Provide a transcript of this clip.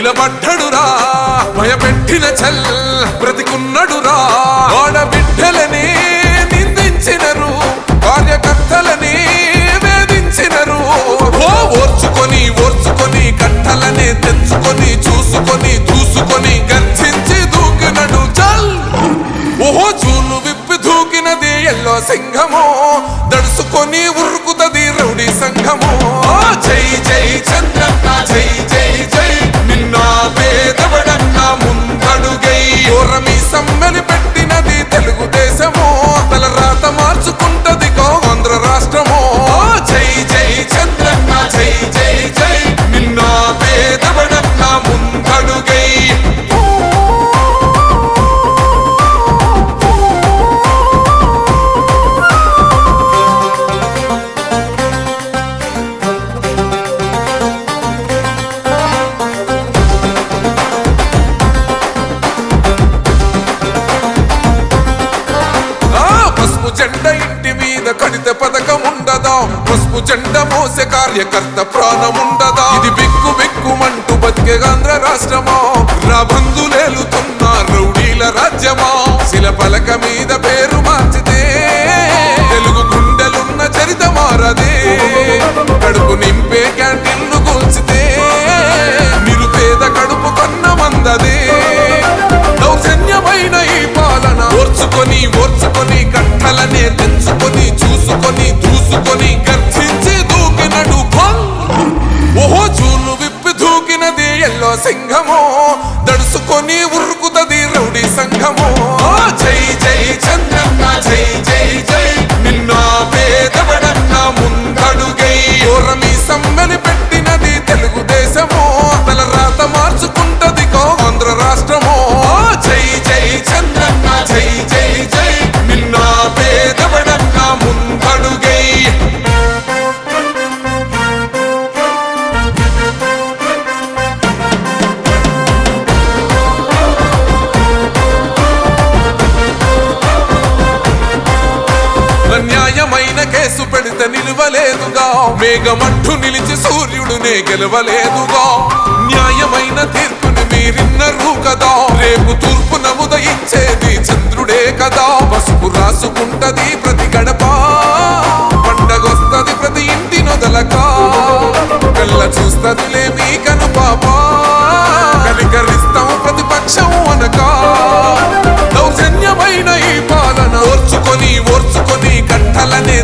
నిలబడ్డడురా భయపెట్టిన చల్ బ్రతికున్నడురా ఆడబిడ్డలని నిందించినరు కార్యకర్తలని వేధించినరు ఓర్చుకొని ఓర్చుకొని కట్టలనే తెంచుకొని చూసుకొని దూసుకొని గర్జించి దూకినడు చల్ ఓహో చూలు విప్పి దూకినది ఎల్లో సింహమో దడుసుకొని ఉరుకుతది రౌడీ సంఘమో జై జై చంద్రన్న జై జై జై నిన్న పేదవడన్న ముందడుగై ఓరమి సమ్మెలి పెట్టినది తెలుగుదేశమో తల రాత మార్చుకుంటది ఆంధ్ర రాష్ట్రమో జై జై చంద్రన్న జై జై జై నిన్న పేదవడన్న ముందడుగై జెండ ఇంటి మీద కడిత పథకం ఉండదా పసుపు జెండ మోసే కార్యకర్త ప్రాణముండదా ఇది బిక్కు బిక్కుమంటూ బతికే ఆంధ్ర రాష్ట్రమా రాబందులేలుతున్న రౌడీల రాజ్యమా శిల పలక మీద పేరు మార్చితే తెలుగు గుండెలున్న చరిత మారదే కడుపు నింపే క్యాంటీన్లు కూల్చితే నిరుపేద కడుపు కన్న మందదే దౌర్జన్యమైన ఈ పాలన ఓర్చుకొని ఓర్చుకొని కట్టలనే తెంచుకొని చూసుకొని దూసుకొని గర్జించి దూకినడు ఓహో చూలు విప్పి దూకినది ఎల్లో సింహమో దడుసుకొని ఉరుకుతది రౌడీ సంఘమో జై జై చంద్రన్న జై జై జై నిన్న పేదవడన్న ముందడుగై ఓరమి సమ్మెలి పెట్టినది తెలుగుదేశమో తల రాత మార్చుకుంటది ఆంధ్ర రాష్ట్రమో జై జై చంద్రన్న జై జై జై నిన్న పేదవడన్న ముందడుగై న్యాయమైన కేసు పెడితే నిలవలేదుగా మేఘమట్టు నిలిచి సూర్యుడునే గెలవలేదుగా న్యాయమైన తీర్పుని మీరిన్నరు కదా రేపు తూర్పున ఉదయించేది చంద్రుడే కదా పసుపు రాసుకుంటది ప్రతి గడప పండగొస్తది ప్రతి ఇంటి నొదలక కళ్ళ చూస్తదిలే మీ కను పాప కనికరిస్తాం ప్రతిపక్షం అనక దౌర్జన్యమైన ఈ పాలన ఓర్చుకొని ఓర్చుకొని కట్టలనే